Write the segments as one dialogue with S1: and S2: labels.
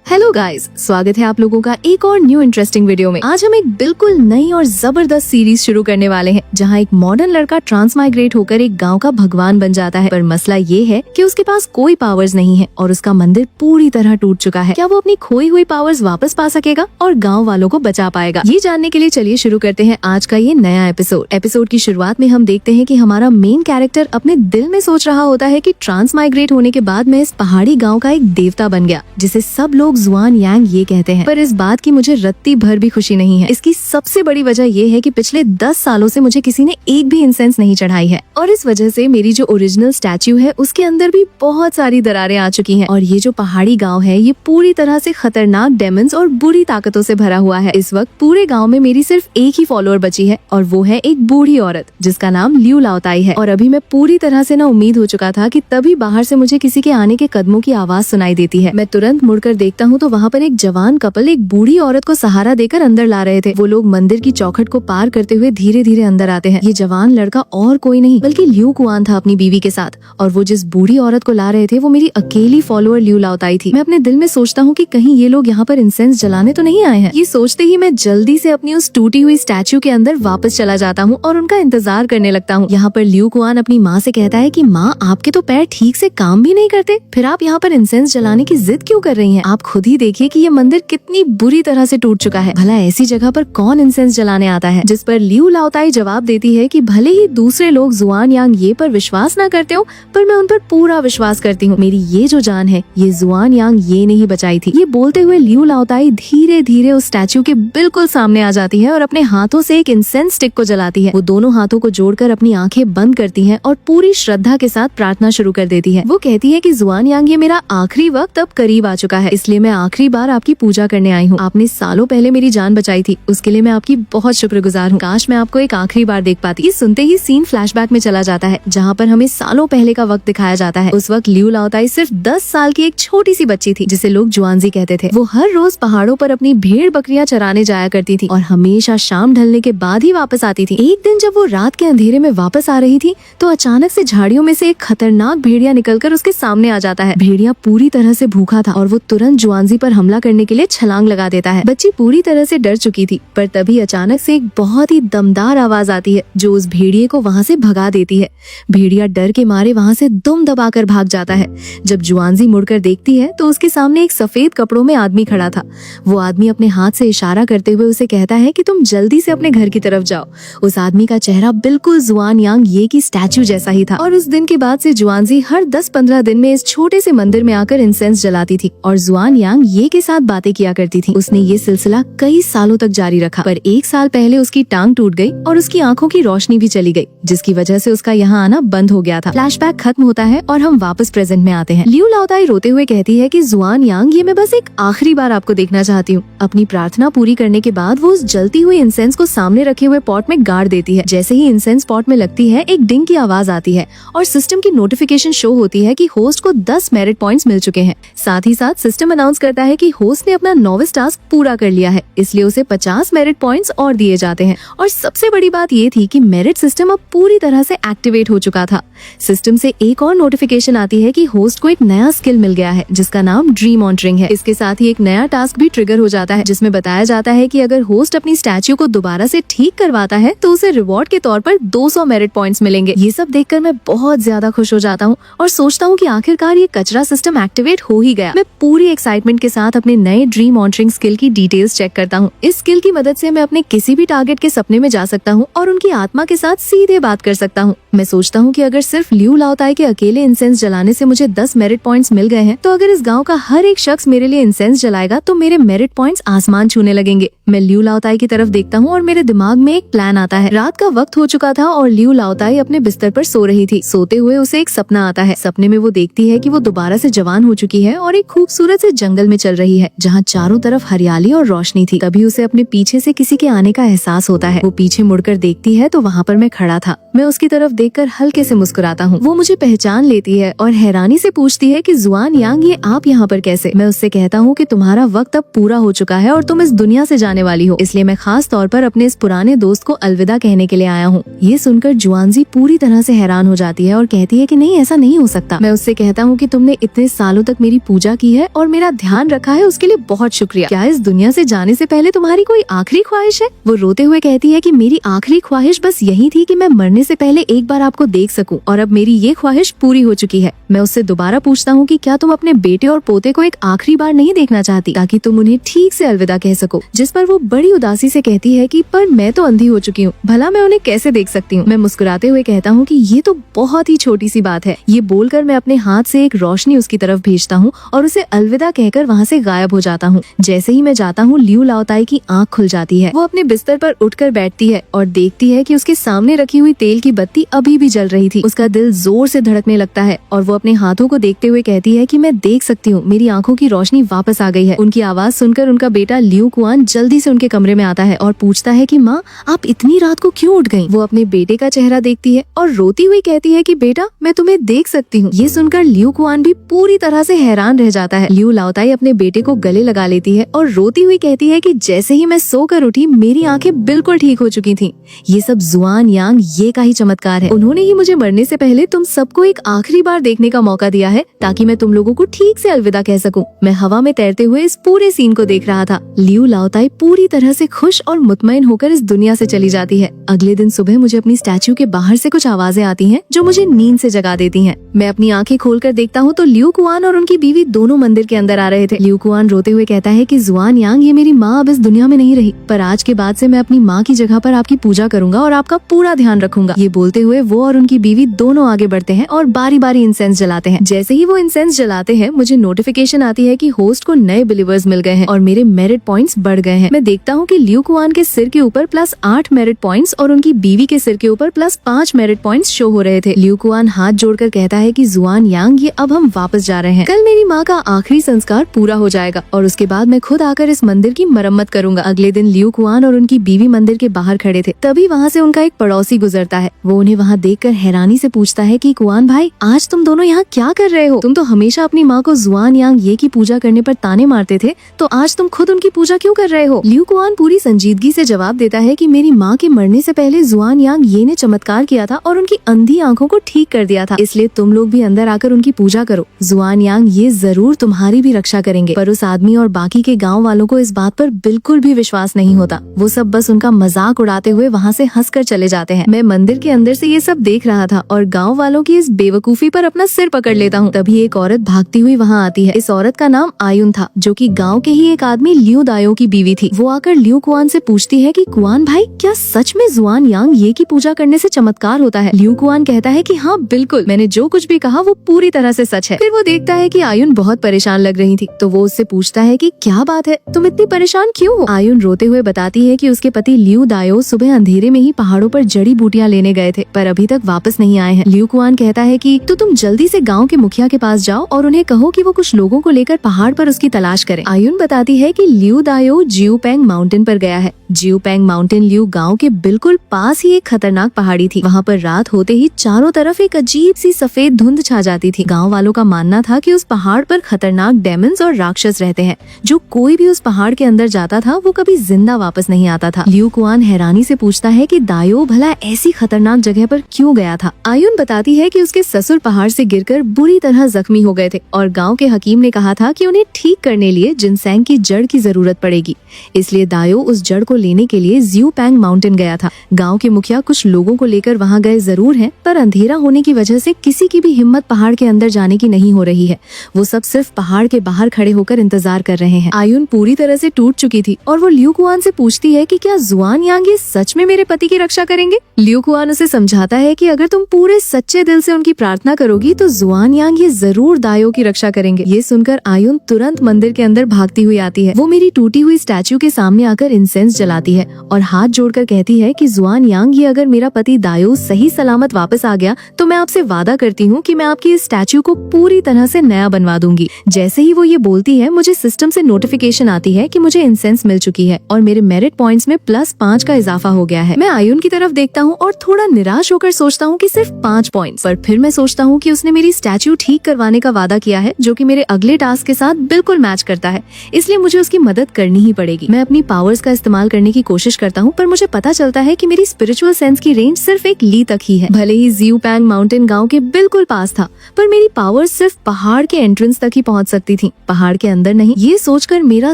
S1: Hello guys, स्वागत है आप लोगों का एक और न्यू इंटरेस्टिंग वीडियो में। आज हम एक बिल्कुल नई और जबरदस्त सीरीज शुरू करने वाले हैं, जहां एक मॉडर्न लड़का ट्रांसमाइग्रेट होकर एक गांव का भगवान बन जाता है। पर मसला ये है कि उसके पास कोई पावर्स नहीं है और उसका मंदिर पूरी तरह टूट चुका है। क्या वो अपनी खोई हुई पावर्स वापस पा सकेगा और गाँव वालों को बचा पाएगा? ये जानने के लिए चलिए शुरू करते हैं आज का ये नया एपिसोड। एपिसोड की शुरुआत में हम देखते हैं कि हमारा मेन कैरेक्टर अपने दिल में सोच रहा होता है कि ट्रांसमाइग्रेट होने के बाद मैं इस पहाड़ी गाँव का एक देवता बन गया, जिसे सब लोग जुआन यांग ये कहते हैं। पर इस बात की मुझे रत्ती भर भी खुशी नहीं है। इसकी सबसे बड़ी वजह ये है कि पिछले 10 सालों से मुझे किसी ने एक भी इंसेंस नहीं चढ़ाई है और इस वजह से मेरी जो ओरिजिनल स्टैच्यू है उसके अंदर भी बहुत सारी दरारें आ चुकी हैं। और ये जो पहाड़ी गांव है ये पूरी तरह से खतरनाक डेमन्स और बुरी ताकतों से भरा हुआ है। इस वक्त पूरे गाँव में मेरी सिर्फ एक ही फॉलोअर बची है और वो है एक बूढ़ी औरत जिसका नाम लियू लाओताई है। और अभी मैं पूरी तरह से ना उम्मीद हो चुका था कि तभी बाहर से मुझे किसी के आने के कदमों की आवाज सुनाई देती है। मैं तुरंत मुड़कर देखता हूँ तो वहाँ पर एक जवान कपल एक बूढ़ी औरत को सहारा देकर अंदर ला रहे थे। वो लोग मंदिर की चौखट को पार करते हुए धीरे धीरे अंदर आते हैं। ये जवान लड़का और कोई नहीं बल्कि लियू कुआन था अपनी बीवी के साथ, और वो जिस बूढ़ी औरत को ला रहे थे वो मेरी अकेली फॉलोअर लियू लाओताई थी। मैं अपने दिल में सोचता हूँ कि कहीं ये लोग यहाँ पर इंसेंस जलाने तो नहीं आए हैं। ये सोचते ही मैं जल्दी से अपनी उस टूटी हुई स्टैच्यू के अंदर वापस चला जाता हूँ और उनका इंतजार करने लगता हूँ। यहाँ पर लियू कुआन अपनी माँ से कहता है कि माँ, आपके तो पैर ठीक से काम भी नहीं करते, फिर आप यहाँ पर इंसेंस जलाने की जिद क्यों कर रही हैं? आप खुद ही देखिए कि ये मंदिर कितनी बुरी तरह से टूट चुका है। भला ऐसी जगह पर कौन इंसेंस जलाने आता है? जिस पर लियू लाओताई जवाब देती है कि भले ही दूसरे लोग जुआन यांग ये पर विश्वास ना करते हो, पर मैं उन पर पूरा विश्वास करती हूँ। मेरी ये जो जान है ये जुआन यांग ये नहीं बचाई थी। ये बोलते हुए लियू लाओताई धीरे धीरे उस स्टैच्यू के बिल्कुल सामने आ जाती है और अपने हाथों से एक इंसेंस स्टिक को जलाती है। वो दोनों हाथों को जोड़कर अपनी आंखें बंद करती है और पूरी श्रद्धा के साथ प्रार्थना शुरू कर देती है। वो कहती है कि जुआन यांग, ये मेरा आखिरी वक्त अब करीब आ चुका है, इसलिए मैं आखिरी बार आपकी पूजा करने आई हूँ। आपने सालों पहले मेरी जान बचाई थी, उसके लिए मैं आपकी बहुत शुक्रगुजार हूँ। काश मैं आपको एक आखिरी बार देख पाती। ये सुनते ही सीन फ्लैशबैक में चला जाता है, जहाँ पर हमें सालों पहले का वक्त दिखाया जाता है। उस वक्त लियू लाओताई सिर्फ 10 साल की एक छोटी सी बच्ची थी जिसे लोग जुआनजी कहते थे। वो हर रोज पहाड़ों पर अपनी भेड़ बकरियां चराने जाया करती थी और हमेशा शाम ढलने के बाद ही वापस आती थी। एक दिन जब वो रात के अंधेरे में वापस आ रही थी तो अचानक से झाड़ियों में से एक खतरनाक भेड़िया निकलकर उसके सामने आ जाता है। भेड़िया पूरी तरह से भूखा था और वो तुरंत जुआनजी पर हमला करने के लिए छलांग लगा देता है। बच्ची पूरी तरह से डर चुकी थी, पर तभी अचानक से एक बहुत ही दमदार आवाज आती है जो उस भेड़िए को वहाँ से भगा देती है। भेड़िया डर के मारे वहाँ से दुम दबाकर भाग जाता है। जब जुआनजी मुड़कर देखती है तो उसके सामने एक सफेद कपड़ों में आदमी खड़ा था। वो आदमी अपने हाथ से इशारा करते हुए उसे कहता है कि तुम जल्दी से अपने घर की तरफ जाओ। उस आदमी का चेहरा बिल्कुल जुआन यांग ये की स्टैच्यू जैसा ही था और उस दिन के बाद से जुआनजी हर 10-15 दिन में इस छोटे से मंदिर में आकर इंसेंस जलाती थी और जुआन यांग ये के साथ बातें किया करती थी। उसने ये सिलसिला कई सालों तक जारी रखा, पर 1 साल पहले उसकी टांग टूट गई और उसकी आंखों की रोशनी भी चली गई, जिसकी वजह से उसका यहाँ आना बंद हो गया था। फ्लैशबैक खत्म होता है और हम वापस प्रेजेंट में आते हैं। लियू लाओताई रोते हुए कहती है कि जुआन यांग, ये मैं बस एक आखिरी बार आपको देखना चाहती हूँ। अपनी प्रार्थना पूरी करने के बाद वो उस जलती हुई इंसेंस को सामने रखे हुए पॉट में गाड़ देती है। जैसे ही इंसेंस पॉट में लगती है एक डिंग की आवाज आती है और सिस्टम की नोटिफिकेशन शो होती है कि होस्ट को 10 मेरिट पॉइंट्स मिल चुके हैं। साथ ही साथ सिस्टम अनाउंस करता है कि होस्ट ने अपना नोविस टास्क पूरा कर लिया है, इसलिए उसे 50 मेरिट पॉइंट्स और दिए जाते हैं। और सबसे बड़ी बात ये थी कि मेरिट सिस्टम अब पूरी तरह से एक्टिवेट हो चुका था। सिस्टम से एक और नोटिफिकेशन आती है कि होस्ट को एक नया स्किल मिल गया है जिसका नाम ड्रीम मॉनिटरिंग है। इसके साथ ही एक नया टास्क भी ट्रिगर हो जाता है जिसमें बताया जाता है कि अगर होस्ट अपनी स्टैच्यू को दोबारा से ठीक करवाता है तो उसे रिवॉर्ड के तौर पर 200 मेरिट पॉइंट्स मिलेंगे। ये सब देखकर मैं बहुत ज्यादा खुश हो जाता हूँ और सोचता हूँ कि आखिरकार ये कचरा सिस्टम एक्टिवेट हो ही गया। मैं पूरी एक्साइटमेंट के साथ अपने नए ड्रीम मॉनिटरिंग स्किल की डिटेल्स चेक करता हूँ। इस स्किल की मदद से मैं अपने किसी भी टारगेट के सपने में जा सकता हूँ और उनकी आत्मा के साथ सीधे बात कर सकता हूँ। मैं सोचता हूँ कि अगर सिर्फ लियू लाओताई के अकेले इंसेंस जलाने से मुझे 10 मेरिट पॉइंट्स मिल गए हैं, तो अगर इस गांव का हर एक शख्स मेरे लिए इंसेंस जलाएगा तो मेरे मेरिट पॉइंट्स आसमान छूने लगेंगे। मैं लियू लाओताई की तरफ देखता हूँ और मेरे दिमाग में एक प्लान आता है। रात का वक्त हो चुका था और लियू लाओताई अपने बिस्तर पर सो रही थी। सोते हुए उसे एक सपना आता है। सपने में वो देखती है कि वो दोबारा से जवान हो चुकी है और एक खूबसूरत से जंगल में चल रही है जहाँ चारों तरफ हरियाली और रोशनी थी। तभी उसे अपने पीछे से किसी के आने का एहसास होता है। वो पीछे मुड़कर देखती है तो वहाँ पर मैं खड़ा था। मैं उसकी तरफ देखकर हल्के से मुस्कुराता हूँ। वो मुझे पहचान लेती है और हैरानी से पूछती है कि जुआन यांग, ये आप यहाँ पर कैसे? मैं उससे कहता हूँ कि तुम्हारा वक्त अब पूरा हो चुका है और तुम इस दुनिया से जाने वाली हो, इसलिए मैं खास तौर पर अपने इस पुराने दोस्त को अलविदा कहने के लिए आया हूँ। ये सुनकर जुआनजी पूरी तरह से हैरान हो जाती है और कहती है कि नहीं, ऐसा नहीं हो सकता। मैं उससे कहता हूँ कि तुमने इतने सालों तक मेरी पूजा की है और मेरा ध्यान रखा है उसके लिए बहुत शुक्रिया। क्या इस दुनिया से जाने से पहले तुम्हारी कोई आखिरी ख्वाहिश है? वो रोते हुए कहती है कि मेरी आखिरी ख्वाहिश बस यही थी कि मैं मरने से पहले एक बार आपको देख सकूं, और अब मेरी ये ख्वाहिश पूरी हो चुकी है। मैं उससे दोबारा पूछता हूँ कि क्या तुम अपने बेटे और पोते को एक आखिरी बार नहीं देखना चाहती, ताकि तुम उन्हें ठीक से अलविदा कह सको? जिस पर वो बड़ी उदासी से कहती है कि पर मैं तो अंधी हो चुकी हूँ, भला मैं उन्हें कैसे देख सकती हूँ। मैं मुस्कुराते हुए कहता हूँ कि ये तो बहुत ही छोटी सी बात है। ये बोलकर मैं अपने हाथ से एक रोशनी उसकी तरफ भेजता हूँ और उसे अलविदा कहकर वहाँ से गायब हो जाता हूँ। जैसे ही मैं जाता हूँ, लियू लाओताई की आँख खुल जाती है। वो अपने बिस्तर पर उठकर बैठती है और देखती है कि उसके सामने रखी हुई तेल की बत्ती अभी भी जल रही थी। उसका दिल जोर से धड़कने लगता है और वो अपने हाथों को देखते हुए कहती है कि मैं देख सकती हूँ, मेरी आंखों की रोशनी वापस आ गई है। उनकी आवाज सुनकर उनका बेटा लियू कुआन जल्दी से उनके कमरे में आता है और पूछता है कि माँ, आप इतनी रात को क्यों उठ गईं? वो अपने बेटे का चेहरा देखती है और रोती हुई कहती है कि बेटा, मैं तुम्हें देख सकती हूँ। ये सुनकर लियू कुआन भी पूरी तरह से हैरान रह जाता है। लियू लाओताई अपने बेटे को गले लगा लेती है और रोती हुई कहती है कि जैसे ही मैं सोकर उठी, मेरी आंखें बिल्कुल ठीक हो चुकी थीं। ये सब जुआन यांग ये का ही चमत्कार है। उन्होंने ही मुझे मरने से पहले तुम सबको एक आखिरी बार देखने का मौका दिया है, ताकि मैं तुम लोगों को ठीक से अलविदा कह सकूं। मैं हवा में तैरते हुए इस पूरे सीन को देख रहा था। लियू लाओताई पूरी तरह से खुश और मुतमईन होकर इस दुनिया से चली जाती है। अगले दिन सुबह मुझे अपनी स्टैच्यू के बाहर से कुछ आवाजें आती हैं, जो मुझे नींद से जगा देती हैं। मैं अपनी आंखें खोलकर देखता हूँ तो लियू कुआन और उनकी बीवी दोनों मंदिर के अंदर आ रहे थे। लियू कुआन रोते हुए कहता है कि जुआन यांग, ये मेरी माँ अब इस दुनिया में नहीं रही, पर आज के बाद से मैं अपनी माँ की जगह पर आपकी पूजा करूंगा और आपका पूरा ध्यान रखूंगा। ये बोलते हुए वो और उनकी बीवी दोनों आगे बढ़ते हैं और बारी बारी इंसेंस जलाते हैं। जैसे ही वो इंसेंस जलाते हैं, मुझे नोटिफिकेशन आती है कि होस्ट को नए बिलीवर्स मिल गए हैं और मेरे मेरिट पॉइंट्स बढ़ गए हैं। मैं देखता हूँ कि लियू कुआन के सिर के ऊपर +8 मेरिट पॉइंट्स और उनकी बीवी के सिर के ऊपर +5 मेरिट पॉइंट्स शो हो रहे थे। लियू कुआन हाथ जोड़कर कहता है कि जुआन यांग, ये अब हम वापस जा रहे हैं। कल मेरी माँ का आखिरी संस्कार पूरा हो जाएगा और उसके बाद मैं खुद आकर इस मंदिर की मरम्मत करूंगा। अगले दिन लियू कुआन और उनकी बीवी मंदिर के बाहर खड़े थे। तभी वहाँ से उनका एक पड़ोसी गुजरता है। वो उन्हें वहाँ देखकर हैरानी से पूछता है कि कुआन भाई, आज तुम दोनों यहाँ क्या कर रहे हो? तुम तो हमेशा अपनी माँ को जुआन यांग ये की पूजा करने पर ताने मारते थे, तो आज तुम खुद उनकी पूजा क्यों कर रहे हो? लियू कुआन पूरी संजीदगी से जवाब देता है कि मेरी माँ के मरने से पहले जुआन यांग ये ने चमत्कार किया था और उनकी अंधी आंखों को ठीक कर दिया था, इसलिए तुम लोग भी अंदर आकर उनकी पूजा करो। जुआन यांग ये जरूर तुम्हारी भी रक्षा करेंगे। पर उस आदमी और बाकी के गाँव वालों को इस बात पर बिल्कुल भी विश्वास नहीं होता। वो सब बस उनका मजाक उड़ाते हुए वहाँ से हंसकर चले जाते हैं। मैं मंदिर के अंदर से ये सब देख रहा था और गाँव वालों की इस बेवकूफी पर अपना सिर पकड़ लेता हूँ। तभी एक औरत भागती हुई वहाँ आती है। इस औरत का नाम आयुन था, जो कि गांव के ही एक आदमी लियू दायो की बीवी थी। वो आकर लियू कुआन से पूछती है कि कुआन भाई, क्या सच में जुआन यांग ये की पूजा करने से चमत्कार होता है? लियू कुआन कहता है कि हाँ बिल्कुल, मैंने जो कुछ भी कहा वो पूरी तरह से सच है। फिर वो देखता है कि आयुन बहुत परेशान लग रही थी, तो वो उससे पूछता है कि क्या बात है, तुम इतनी परेशान क्यों हो? आयुन रोते हुए बताती है कि उसके पति लियू दायो सुबह अंधेरे में ही पहाड़ों पर जड़ी बूटियां लेने गए थे, पर अभी तक वापस नहीं आए हैं। लियू कुआन कहता है कि तो तुम जल्दी से गाँव के मुखिया के पास जाओ और उन्हें कहो कि वो कुछ लोगों को लेकर पहाड़ पर उसकी तलाश करें। आयुन बताती है कि लियू दायो जियूपेंग माउंटेन पर गया है। जियूपेंग माउंटेन लियू गांव के बिल्कुल पास ही एक खतरनाक पहाड़ी थी। वहाँ पर रात होते ही चारों तरफ एक अजीब सी सफेद धुंध छा जाती थी। गांव वालों का मानना था कि उस पहाड़ पर खतरनाक डेमन्स और राक्षस रहते हैं। जो कोई भी उस पहाड़ के अंदर जाता था वो कभी जिंदा वापस नहीं आता था। लियू कुआन हैरानी से पूछता है कि दायो भला ऐसी खतरनाक जगह पर क्यों गया था? आयुन बताती है कि उसके ससुर पहाड़ से गिरकर बुरी तरह जख्मी हो गए थे और गाँव के हकीम ने कहा था कि उन्हें ठीक करने लिए जिनसेंग की जड़ की जरूरत पड़ेगी, इसलिए दायो उस जड़ को लेने के लिए जियूपेंग माउंटेन गया था। गांव के मुखिया कुछ लोगों को लेकर वहां गए जरूर हैं, पर अंधेरा होने की वजह से किसी की भी हिम्मत पहाड़ के अंदर जाने की नहीं हो रही है। वो सब सिर्फ पहाड़ के बाहर खड़े होकर इंतजार कर रहे हैं। आयुन पूरी तरह से टूट चुकी थी और वो लियू कुआन से पूछती है कि क्या जुआन यांग ये सच में मेरे पति की रक्षा करेंगे? लियू कुआन उसे समझाता है कि अगर तुम पूरे सच्चे दिल से उनकी प्रार्थना करोगी तो जुआन यांग ये जरूर दायो की रक्षा करेंगे। ये सुनकर आयुन तुरंत मंदिर के अंदर भागती हुई आती है। वो मेरी टूटी हुई स्टैच्यू के सामने आकर इंसेंस जलाती है और हाथ जोड़कर कहती है कि जुआन यांग, ये अगर मेरा पति दायो सही सलामत वापस आ गया तो मैं आपसे वादा करती हूँ कि मैं आपकी इस स्टैच्यू को पूरी तरह से नया बनवा दूंगी। जैसे ही वो ये बोलती है, मुझे सिस्टम से नोटिफिकेशन आती है कि मुझे इंसेंस मिल चुकी है और मेरे मेरिट पॉइंट्स में +5 का इजाफा हो गया है। मैं आयुन की तरफ देखता हूँ और थोड़ा निराश होकर सोचता हूँ कि सिर्फ 5 पॉइंट्स, पर फिर मैं सोचता हूँ कि उसने मेरी स्टैच्यू ठीक करवाने का वादा किया है, जो कि मेरे अगले टास्क के साथ बिल्कुल मैच करता है, इसलिए मुझे उसकी मदद करनी ही पड़ेगी। मैं अपनी पावर्स का इस्तेमाल करने की कोशिश करता हूँ, पर मुझे पता चलता है कि मेरी स्पिरिचुअल सेंस की रेंज सिर्फ एक ली तक ही है। भले ही जियू पैंग माउंटेन गांव के बिल्कुल पास था, पर मेरी पावर सिर्फ पहाड़ के एंट्रेंस तक ही पहुंच सकती थी, पहाड़ के अंदर नहीं। ये सोचकर मेरा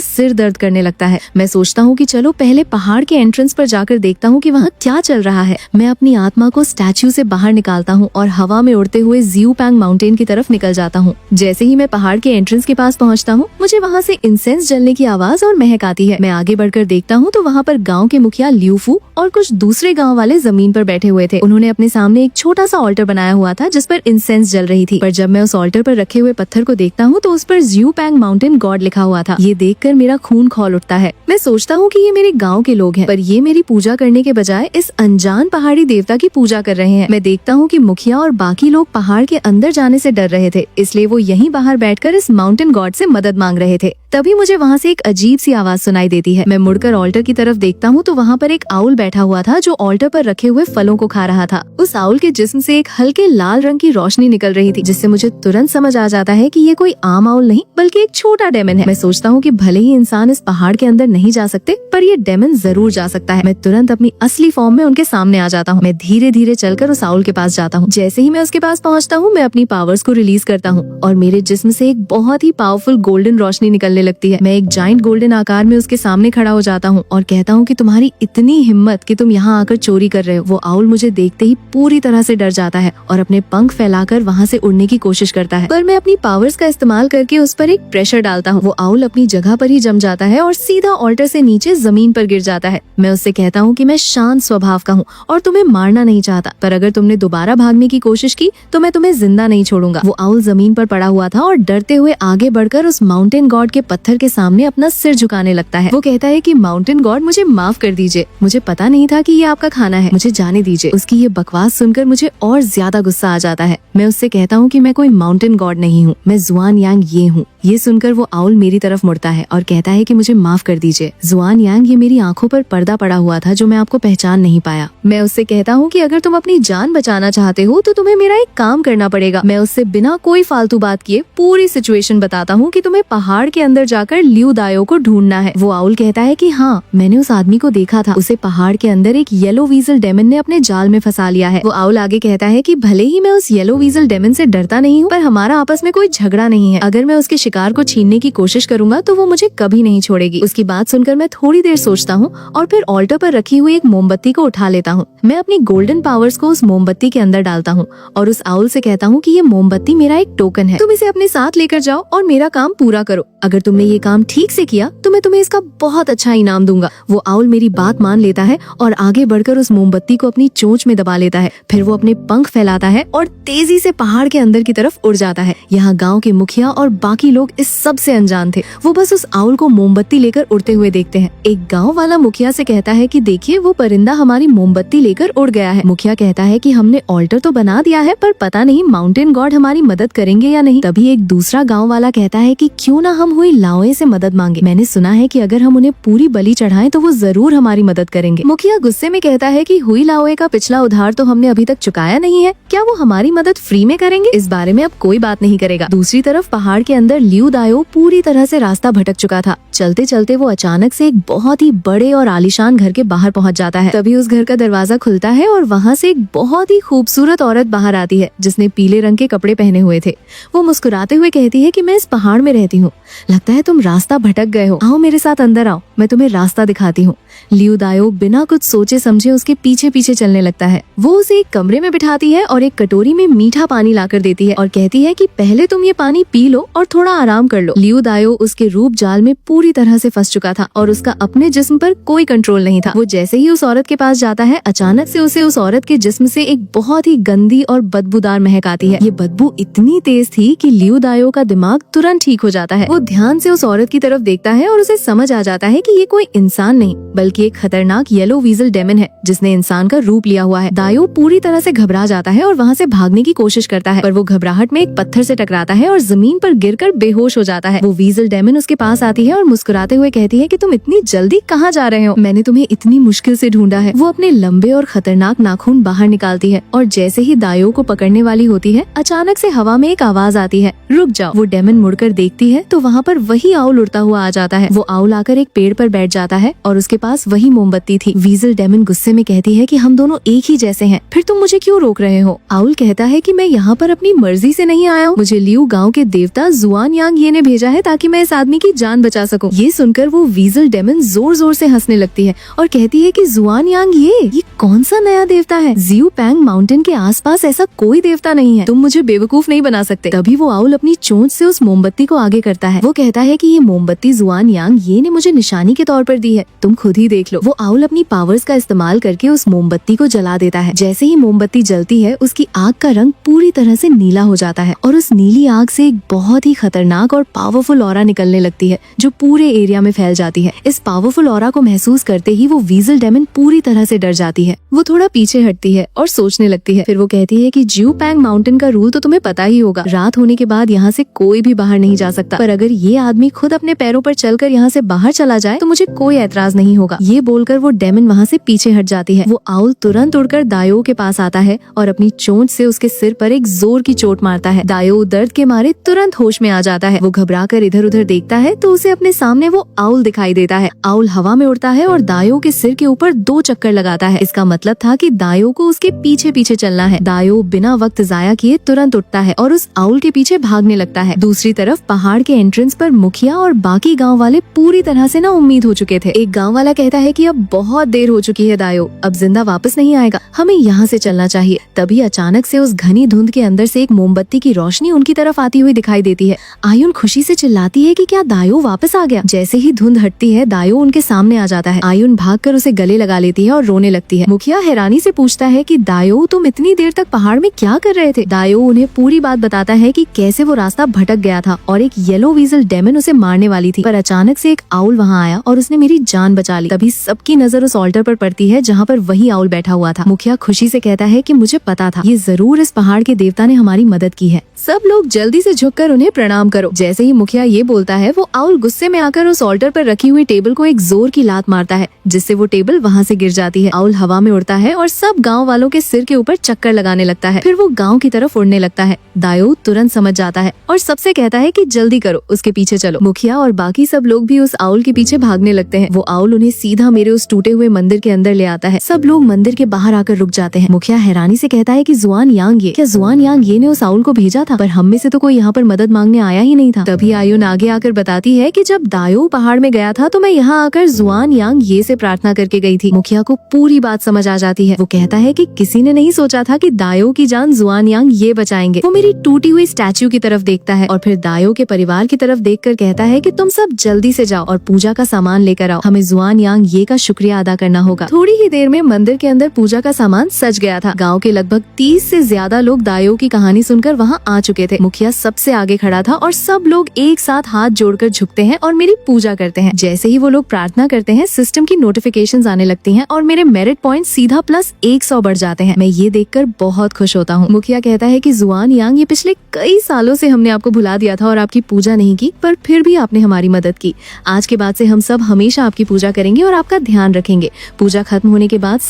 S1: सिर दर्द करने लगता है। मैं सोचता हूँ कि चलो पहले पहाड़ के एंट्रेंस पर जाकर देखता हूँ कि वहाँ क्या चल रहा है। मैं अपनी आत्मा को स्टैच्यू से बाहर निकालता हूँ और हवा में उड़ते हुए जियू पैंग माउंटेन की तरफ निकल जाता हूँ। जैसे ही मैं पहाड़ के एंट्रेंस के पास पहुँचता हूँ, मुझे वहाँ से इंसेंस जलने की आवाज और महक आती है। मैं आगे बढ़कर देखता हूँ तो वहाँ पर गाँव के मुखिया ल्यूफू और कुछ दूसरे गाँव वाले जमीन पर बैठे हुए थे। उन्होंने अपने सामने एक छोटा सा ऑल्टर बनाया हुआ था जिस पर इंसेंस जल रही थी, पर जब मैं उस ऑल्टर पर रखे हुए पत्थर को देखता हूँ तो उस पर जियू पैंग माउंटेन गॉड लिखा हुआ था। ये देखकर मेरा खून खौल उठता है। मैं सोचता हूँ कि ये मेरे गाँव के लोग हैं, पर ये मेरी पूजा करने के बजाय इस अनजान पहाड़ी देवता की पूजा कर रहे हैं। मैं देखता हूँ कि मुखिया और बाकी लोग पहाड़ के अंदर जाने से डर रहे थे, इसलिए वो यहीं बाहर बैठकर इस माउंटेन गॉड से मदद मांग रहे थे। तभी मुझे वहाँ से एक अजीब सी आवाज सुनाई देती है। मैं मुड़कर ऑल्टर की तरफ देखता हूँ तो वहाँ पर एक आउल बैठा हुआ था जो ऑल्टर पर रखे हुए फलों को खा रहा था। उस आउल के जिस्म से एक हल्के लाल रंग की रोशनी निकल रही थी, जिससे मुझे तुरंत समझ आ जाता है कि ये कोई आम आउल नहीं बल्कि एक छोटा डेमन है। मैं सोचता हूँ कि भले ही इंसान इस पहाड़ के अंदर नहीं जा सकते, पर ये डेमन जरूर जा सकता है। मैं तुरंत अपनी असली फॉर्म में उनके सामने आ जाता हूँ। मैं धीरे धीरे चलकर उस आउल के पास जाता हूँ। जैसे ही मैं उसके पास पहुँचता हूँ, मैं अपनी पावर्स को रिलीज करता हूँ और मेरे जिस्म से एक बहुत ही पावरफुल गोल्डन रोशनी निकलने लगती है। मैं एक जायंट गोल्डन आकार में उसके सामने खड़ा हो जाता हूँ और कहता हूँ कि तुम्हारी इतनी हिम्मत कि तुम यहाँ आकर चोरी कर रहे हो। वो आउल मुझे देखते ही पूरी तरह से डर जाता है और अपने पंख फैलाकर वहाँ से उड़ने की कोशिश करता है, पर मैं अपनी पावर्स का इस्तेमाल करके उस पर एक प्रेशर डालता हूँ। वो आउल अपनी जगह पर ही जम जाता है और सीधा ऑल्टर से नीचे जमीन पर गिर जाता है। मैं उससे कहता हूँ कि मैं शांत स्वभाव का हूँ और तुम्हें मारना नहीं चाहता, पर अगर तुमने दोबारा भागने की कोशिश की तो मैं तुम्हें जिंदा नहीं छोड़ूंगा। वो आउल जमीन पर पड़ा हुआ था और डरते हुए आगे बढ़कर उस माउंटेन गॉड के पत्थर के सामने अपना सिर झुकाने लगता है। वो कहता है कि माउंटेन गॉड मुझे माफ कर दीजिए, मुझे पता नहीं था कि ये आपका खाना है, मुझे जाने दीजिए। उसकी ये बकवास सुनकर मुझे और ज्यादा गुस्सा आ जाता है। मैं उससे कहता हूँ कि मैं कोई माउंटेन गॉड नहीं हूँ, मैं जुआन यांग ये हूँ। ये सुनकर वो आउल मेरी तरफ मुड़ता है और कहता है कि मुझे माफ कर दीजिए। जुआन यांग, ये मेरी आंखों पर पर्दा पड़ा हुआ था जो मैं आपको पहचान नहीं पाया। मैं उससे कहता हूँ कि अगर तुम अपनी जान बचाना चाहते हो तो तुम्हें मेरा एक काम करना पड़ेगा। मैं उससे बिना कोई फालतू बात किए पूरी सिचुएशन बताता हूँ कि तुम्हें पहाड़ के अंदर जाकर लियू दायो को ढूंढना है। वो आउल कहता है कि हाँ, मैंने उस आदमी को देखा था, उसे पहाड़ के अंदर एक येलो वीजल डेमन ने अपने जाल में फंसा लिया है। वो आउल आगे कहता है कि भले ही मैं उस येलो वीजल डेमन से डरता नहीं हूँ, पर हमारा आपस में कोई झगड़ा नहीं है। अगर मैं उसके शिकार को छीनने की कोशिश करूंगा तो वो मुझे कभी नहीं छोड़ेगी। उसकी बात सुनकर मैं थोड़ी देर सोचता हूँ और फिर ऑल्टर पर रखी हुई एक मोमबत्ती को उठा लेता हूँ। मैं अपनी गोल्डन पावर्स को उस मोमबत्ती के अंदर डालता हूँ और उस आउल से कहता हूँ कि ये मोमबत्ती मेरा एक टोकन है, तुम इसे अपने साथ लेकर जाओ और मेरा काम पूरा करो। अगर तुमने ये काम ठीक से किया तो मैं तुम्हें इसका बहुत अच्छा इनाम दूंगा। वो आउल मेरी बात मान लेता है और आगे बढ़कर उस मोमबत्ती को अपनी चोंच में दबा लेता है। फिर वो अपने पंख फैलाता है और तेजी से पहाड़ के अंदर की तरफ उड़ जाता है। यहाँ गाँव के मुखिया और बाकी लोग इस सब से अनजान थे। वो बस उस आउल को मोमबत्ती लेकर उड़ते हुए देखते हैं। एक गाँव वाला मुखिया से कहता है कि देखिए, वो परिंदा हमारी मोमबत्ती लेकर उड़ गया है। मुखिया कहता है कि हमने ऑल्टर तो बना दिया है, पर पता नहीं माउंटेन गॉड हमारी मदद करेंगे या नहीं। तभी एक दूसरा गाँव वाला कहता है कि क्यों ना हम हुई लाओए से मदद मांगे। मैंने सुना है कि अगर हम उन्हें पूरी बलि चढ़ाएं तो वो जरूर हमारी मदद करेंगे। मुखिया गुस्से में कहता है कि हुई लाओए का पिछला उधार तो हमने अभी तक चुकाया नहीं है, क्या वो हमारी मदद फ्री में करेंगे? इस बारे में अब कोई बात नहीं करेगा। दूसरी तरफ पहाड़ के अंदर लियू दायो पूरी तरह से रास्ता भटक चुका था। चलते चलते वो अचानक से एक बहुत ही बड़े और आलीशान घर के बाहर पहुंच जाता है। तभी उस घर का दरवाजा खुलता है और वहाँ से एक बहुत ही खूबसूरत औरत बाहर आती है जिसने पीले रंग के कपड़े पहने हुए थे। वो मुस्कुराते हुए कहती है कि मैं इस पहाड़ में रहती हूँ, लगता है तुम रास्ता भटक गए हो, आओ मेरे साथ अंदर आओ, मैं तुम्हें रास्ता दिखाती हूँ। लियू दायो बिना कुछ सोचे समझे उसके पीछे पीछे चलने लगता है। वो उसे एक कमरे में बिठाती है और एक कटोरी में मीठा पानी लाकर देती है और कहती है कि पहले तुम ये पानी पी लो और थोड़ा आराम कर लो। लियू दायो उसके रूप जाल में पूरी तरह से फंस चुका था और उसका अपने जिस्म पर कोई कंट्रोल नहीं था। वो जैसे ही उस औरत के पास जाता है, अचानक से उसे उस औरत के जिस्म से एक बहुत ही गंदी और बदबूदार महक आती है। ये बदबू इतनी तेज थी कि लियू दायो का दिमाग तुरंत ठीक हो जाता है। वो ध्यान से उस औरत की तरफ देखता है और उसे समझ आ जाता है कि ये कोई इंसान नहीं बल्कि एक खतरनाक येलो वीजल डेमन है जिसने इंसान का रूप लिया हुआ है। दायो पूरी तरह से घबरा जाता है और वहाँ से भागने की कोशिश करता है, पर वो घबराहट में एक पत्थर से टकराता है और जमीन पर गिरकर बेहोश हो जाता है। वो वीजल डेमन उसके पास आती है और मुस्कुराते हुए कहती है कि तुम इतनी जल्दी कहाँ जा रहे हो, मैंने तुम्हें इतनी मुश्किल से ढूंढा है। वो अपने लंबे और खतरनाक नाखून बाहर निकालती है और जैसे ही दायो को पकड़ने वाली होती है, अचानक से हवा में एक आवाज आती है, रुक जाओ। वो डेमन मुड़कर देखती है तो वहाँ पर वही आउल उड़ता हुआ आ जाता है। वो आउल आकर एक पेड़ पर बैठ जाता है और उसके पास वही मोमबत्ती थी। वीजल डेमन गुस्से में कहती है कि हम दोनों एक ही जैसे हैं, फिर तुम मुझे क्यों रोक रहे हो। आउल कहता है कि मैं यहाँ पर अपनी मर्जी से नहीं आया हूँ, मुझे लियू गांव के देवता जुआन यांग ये ने भेजा है ताकि मैं इस आदमी की जान बचा सकूं। ये सुनकर वो वीजल डेमन जोर जोर से हंसने लगती है और कहती है कि जुआन यांग ये कौन सा नया देवता है, जियो पैंग माउंटेन के आसपास ऐसा कोई देवता नहीं है, तुम मुझे बेवकूफ नहीं बना सकते। तभी वो आउल अपनी चोंच से उस मोमबत्ती को आगे करता है। वो कहता है कि ये मोमबत्ती जुआन यांग ये ने मुझे निशानी के तौर पर दी है, तुम खुद ही देख लो। वो आउल अपनी पावर्स का इस्तेमाल करके उस मोमबत्ती को जला देता है। जैसे ही मोमबत्ती जलती है, उसकी आग का रंग पूरी तरह से नीला हो जाता है और उस नीली आग से एक बहुत ही खतरनाक और पावरफुल ऑरा निकलने लगती है जो पूरे एरिया में फैल जाती है। इस पावरफुल ऑरा को महसूस करते ही वो वीजल डेमन पूरी तरह से डर जाती है। वो थोड़ा पीछे हटती है और सोचने लगती है। फिर वो कहती है कि जियो पैंग माउंटेन का रूल तो तुम्हें पता ही होगा, रात होने के बाद यहाँ से कोई भी बाहर नहीं जा सकता, पर अगर ये आदमी खुद अपने पैरों पर चलकर यहाँ से बाहर चला जाए तो मुझे कोई एतराज नहीं होगा। ये बोलकर वो डेमन वहाँ से पीछे हट जाती है। वो आउल तुरंत उड़कर दायो के पास आता है और अपनी चोंच से उसके सिर पर एक जोर की चोट मारता है। दायो दर्द के मारे तुरंत होश में आ जाता है। वो घबराकर इधर उधर देखता है तो उसे अपने सामने वो आउल दिखाई देता है। आउल हवा में उड़ता है और दायो के सिर के ऊपर 2 चक्कर लगाता है। इसका मतलब था कि दायो को उसके पीछे पीछे चलना है। दायो बिना वक्त जाया किए तुरंत उठता है और उस आउल के पीछे भागने लगता है। दूसरी तरफ पहाड़ के एंट्रेंस पर मुखिया और बाकी गाँव वाले पूरी तरह से ना उम्मीद हो चुके थे। एक गाँव वाला कहता है कि अब बहुत देर हो चुकी है दायो, अब जिंदा वापस नहीं आएगा, हमें यहाँ से चलना चाहिए। तभी अचानक से उस घनी धुंध के अंदर से एक मोमबत्ती की रोशनी उनकी तरफ आती हुई दिखाई देती है। आयुन खुशी से चिल्लाती है कि क्या दायो वापस आ गया। जैसे ही धुंध हटती है, दायो उनके सामने आ जाता है। आयुन भागकर उसे गले लगा लेती है और रोने लगती है। मुखिया हैरानी से पूछता है कि दायो तुम इतनी देर तक पहाड़ में क्या कर रहे थे। दायो उन्हें पूरी बात बताता है कि कैसे वो रास्ता भटक गया था और एक येलो वीजल डेमन उसे मारने वाली थी, पर अचानक से एक आउल वहाँ आया और उसने मेरी जान बचा ली। तभी सबकी नजर उस ऑल्टर पर पड़ती है जहाँ पर वही आउल बैठा हुआ था। मुखिया खुशी से कहता है कि मुझे पता था, ये जरूर इस पहाड़ के देवता ने हमारी मदद की है, सब लोग जल्दी से झुककर उन्हें प्रणाम करो। जैसे ही मुखिया ये बोलता है, वो आउल गुस्से में आकर उस ऑल्टर पर रखी हुई टेबल को एक जोर की लात मारता है, जिससे वो टेबल वहाँ से गिर जाती है। आउल हवा में उड़ता है और सब गांव वालों के सिर के ऊपर चक्कर लगाने लगता है। फिर वो गांव की तरफ उड़ने लगता है। दायो तुरंत समझ जाता है और सबसे कहता है कि जल्दी करो, उसके पीछे चलो। मुखिया और बाकी सब लोग भी उस आउल के पीछे भागने लगते हैं। वो आउल उन्हें सीधा मेरे उस टूटे हुए मंदिर के अंदर ले आता है। सब लोग मंदिर के बाहर आकर रुक जाते हैं। मुखिया हैरानी से कहता है कि जुआन यांग ये, क्या जुआन यांग ये ने उस आउल को भेजा था, पर हम में से तो कोई यहाँ पर मदद मांगने आया ही नहीं था। तभी आयुन आगे आकर बताती है कि जब दायो पहाड़ में गया था तो मैं यहाँ आकर जुआन यांग ये से प्रार्थना करके गई थी। मुखिया को पूरी बात समझ आ जाती है। वो कहता है कि किसी ने नहीं सोचा था कि दायो की जान जुआन यांग ये बचाएंगे। वो मेरी टूटी हुई स्टैच्यू की तरफ देखता है और फिर दायो के परिवार की तरफ देखकर कहता है कि तुम सब जल्दी से जाओ और पूजा का सामान लेकर आओ, हमें जुआन यांग ये का शुक्रिया अदा करना होगा। थोड़ी ही देर में मंदिर के अंदर पूजा का सामान सज गया था। गाँव के लगभग 30 से ज्यादा लोग दायो की कहानी सुनकर वहाँ आ चुके थे। मुखिया सबसे आगे खड़ा था और सब लोग एक साथ हाथ जोड़कर झुकते हैं और मेरी पूजा करते हैं। जैसे ही वो लोग प्रार्थना करते हैं, सिस्टम की नोटिफिकेशंस आने लगती हैं और मेरे मेरिट पॉइंट सीधा +100 बढ़ जाते हैं। मैं ये देखकर बहुत खुश होता हूँ। मुखिया कहता है कि जुआन यांग ये पिछले कई सालों से हमने आपको भुला दिया था और आपकी पूजा नहीं की, पर फिर भी आपने हमारी मदद की। आज के बाद से हम सब हमेशा आपकी पूजा करेंगे और आपका ध्यान रखेंगे। पूजा खत्म होने के बाद